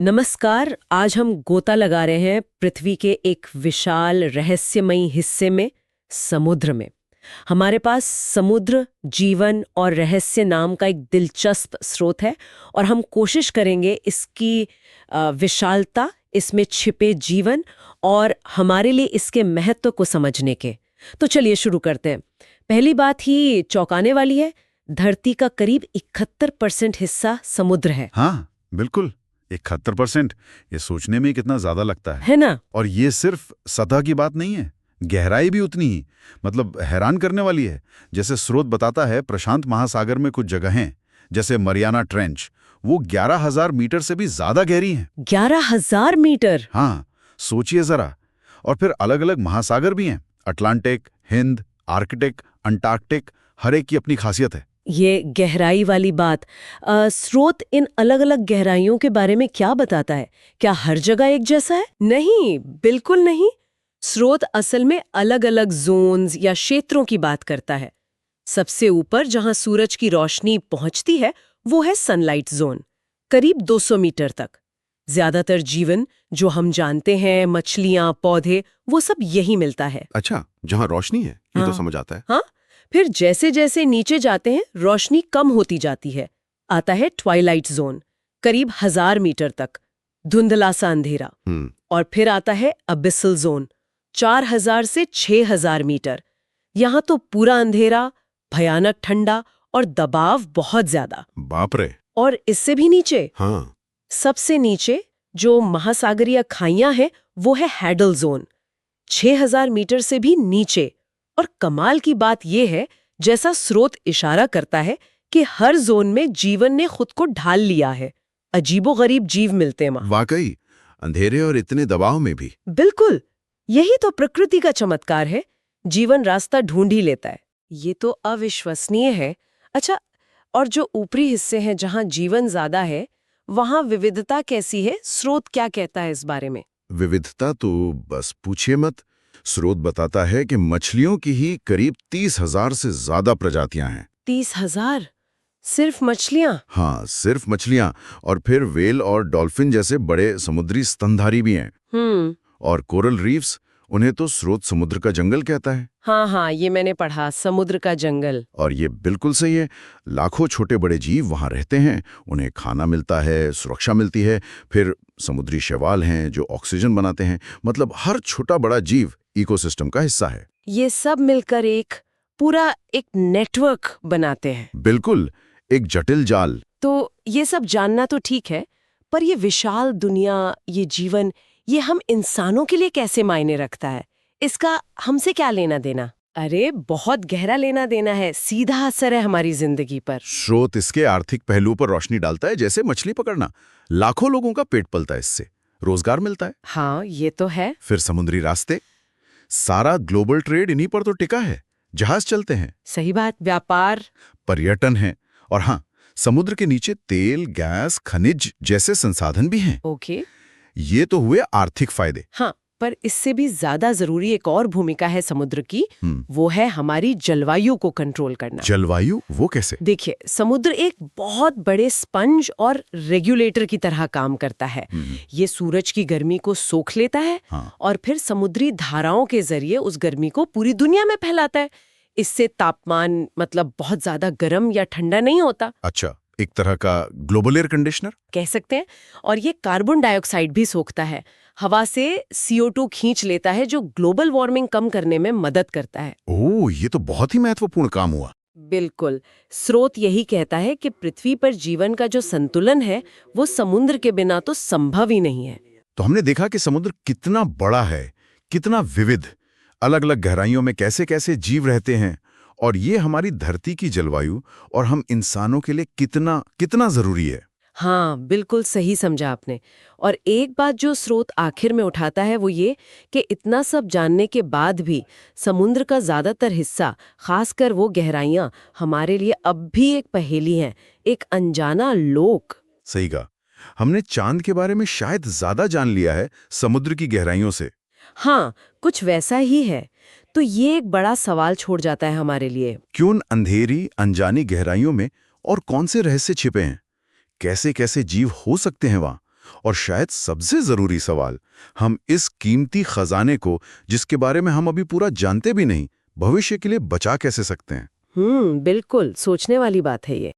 नमस्कार। आज हम गोता लगा रहे हैं पृथ्वी के एक विशाल रहस्यमयी हिस्से में, समुद्र में। हमारे पास समुद्र जीवन और रहस्य नाम का एक दिलचस्प स्रोत है और हम कोशिश करेंगे इसकी विशालता, इसमें छिपे जीवन और हमारे लिए इसके महत्व को समझने के। तो चलिए शुरू करते हैं। पहली बात ही चौंकाने वाली है, धरती का करीब 71% हिस्सा समुद्र है। हाँ, बिल्कुल 71%। ये सोचने में कितना ज्यादा लगता है ना? और ये सिर्फ सतह की बात नहीं है, गहराई भी उतनी ही, मतलब हैरान करने वाली है। जैसे स्रोत बताता है, प्रशांत महासागर में कुछ जगहें, जैसे मरियाना ट्रेंच, वो 11,000 मीटर से भी ज्यादा गहरी हैं। 11,000 मीटर? हाँ, सोचिए जरा। और फिर अलग अलग महासागर भी हैं, अटलांटिक, हिंद, आर्कटिक, अंटार्कटिक, हर एक की अपनी खासियत है। ये गहराई वाली बात, स्रोत इन अलग अलग गहराइयों के बारे में क्या बताता है? क्या हर जगह एक जैसा है? नहीं, बिल्कुल नहीं। स्रोत असल में अलग अलग जोन्स या क्षेत्रों की बात करता है। सबसे ऊपर जहां सूरज की रोशनी पहुंचती है वो है सनलाइट जोन, करीब 200 मीटर तक। ज्यादातर जीवन जो हम जानते हैं, मछलियां, पौधे, वो सब यही मिलता है। अच्छा, जहाँ रोशनी है, ये तो समझ आता है। हाँ, फिर जैसे जैसे नीचे जाते हैं रोशनी कम होती जाती है। आता है ट्वाइलाइट जोन, करीब 1000 मीटर तक, धुंधला सा अंधेरा। और फिर आता है अबिसल जोन, 4000 से 6000 मीटर। यहाँ तो पूरा अंधेरा, भयानक ठंडा और दबाव बहुत ज्यादा। बाप रे। और इससे भी नीचे, हाँ, सबसे नीचे जो महासागरीय खाइयां हैं वो है हैडल जोन, 6000 मीटर से भी नीचे। और कमाल की बात यह है, जैसा स्रोत इशारा करता है कि हर जोन में जीवन ने खुद को ढाल लिया है। अजीबोगरीब जीव मिलते हैं वहां। वाकई, अंधेरे और इतने दबाव में भी। बिल्कुल, यही तो प्रकृति का चमत्कार है। जीवन रास्ता ढूंढ ही लेता है। ये तो अविश्वसनीय है। अच्छा, और जो ऊपरी हिस्से हैं जहां जीवन ज्यादा है, वहां विविधता कैसी है? स्रोत क्या कहता है इस बारे में? विविधता तो बस पूछिए मत। स्रोत बताता है कि मछलियों की ही करीब 30,000 से ज्यादा प्रजातियां हैं। 30,000? सिर्फ मछलियां? हाँ, सिर्फ मछलियां। और फिर व्हेल और डॉल्फिन जैसे बड़े समुद्री स्तनधारी भी हैं। और कोरल रीफ्स, उन्हें तो स्रोत समुद्र का जंगल कहता है। हाँ, ये मैंने पढ़ा, समुद्र का जंगल। और ये बिल्कुल सही है। लाखों छोटे बड़े जीव वहां रहते हैं, उन्हें खाना मिलता है, सुरक्षा मिलती है। फिर समुद्री शैवाल हैं जो ऑक्सीजन बनाते हैं। मतलब हर छोटा बड़ा जीव इकोसिस्टम का हिस्सा है। ये सब मिलकर पूरा एक नेटवर्क बनाते हैं। बिल्कुल, एक जटिल जाल। तो ये सब जानना तो ठीक है, पर ये विशाल दुनिया, ये जीवन, ये हम इंसानों के लिए कैसे मायने रखता है? इसका हमसे क्या लेना देना? अरे बहुत गहरा लेना देना है, सीधा असर है हमारी जिंदगी पर। स्रोत इसके आर्थिक पहलू पर रोशनी डालता है, जैसे मछली पकड़ना। लाखों लोगों का पेट पलता है इससे, रोजगार मिलता है। हाँ, ये तो है। फिर समुद्री रास्ते, सारा ग्लोबल ट्रेड इन्हीं पर तो टिका है। जहाज चलते हैं। सही बात, व्यापार, पर्यटन है। और हाँ, समुद्र के नीचे तेल, गैस, खनिज जैसे संसाधन भी हैं। ओके। ये तो हुए आर्थिक फायदे। हाँ, पर इससे भी ज्यादा जरूरी एक और भूमिका है समुद्र की। वो है हमारी जलवायु को कंट्रोल करना। जलवायु? वो कैसे? देखिए, समुद्र एक बहुत बड़े स्पंज और रेगुलेटर की तरह काम करता है। ये सूरज की गर्मी को सोख लेता है। हाँ। और फिर समुद्री धाराओं के जरिए उस गर्मी को पूरी दुनिया में फैलाता है। इससे तापमान मतलब बहुत ज्यादा गर्म या ठंडा नहीं होता। अच्छा, एक तरह का ग्लोबल एयर कंडीशनर कह सकते हैं। और ये कार्बन डाइऑक्साइड भी सोखता है, हवा से CO2 खींच लेता है, जो ग्लोबल वार्मिंग कम करने में मदद करता है। ओह, ये तो बहुत ही महत्वपूर्ण काम हुआ। बिल्कुल। स्रोत यही कहता है कि पृथ्वी पर जीवन का जो संतुलन है वो समुद्र के बिना तो संभव ही नहीं है। तो हमने देखा कि समुद्र कितना बड़ा है, कितना विविध, अलग अलग गहराइयों में कैसे कैसे जीव रहते हैं। और ये हमारी धरती की जलवायु और हम इंसानों के लिए कितना कितना जरूरी है। हाँ, बिल्कुल सही समझा आपने। और एक बात जो स्रोत आखिर में उठाता है वो ये कि इतना सब जानने के बाद भी समुद्र का ज्यादातर हिस्सा, खासकर वो गहराइयां, हमारे लिए अब भी एक पहेली हैं, एक अनजाना लोक। सही कहा। हमने चांद के बारे में शायद ज्यादा जान लिया है समुद्र की गहराइयों से। हाँ, कुछ वैसा ही है। तो ये एक बड़ा सवाल छोड़ जाता है हमारे लिए। क्यों उन अंधेरी अनजानी गहराइयों में और कौन से रहस्य छिपे हैं? कैसे कैसे जीव हो सकते हैं वहां? और शायद सबसे जरूरी सवाल, हम इस कीमती खजाने को, जिसके बारे में हम अभी पूरा जानते भी नहीं, भविष्य के लिए बचा कैसे सकते हैं? बिल्कुल सोचने वाली बात है ये।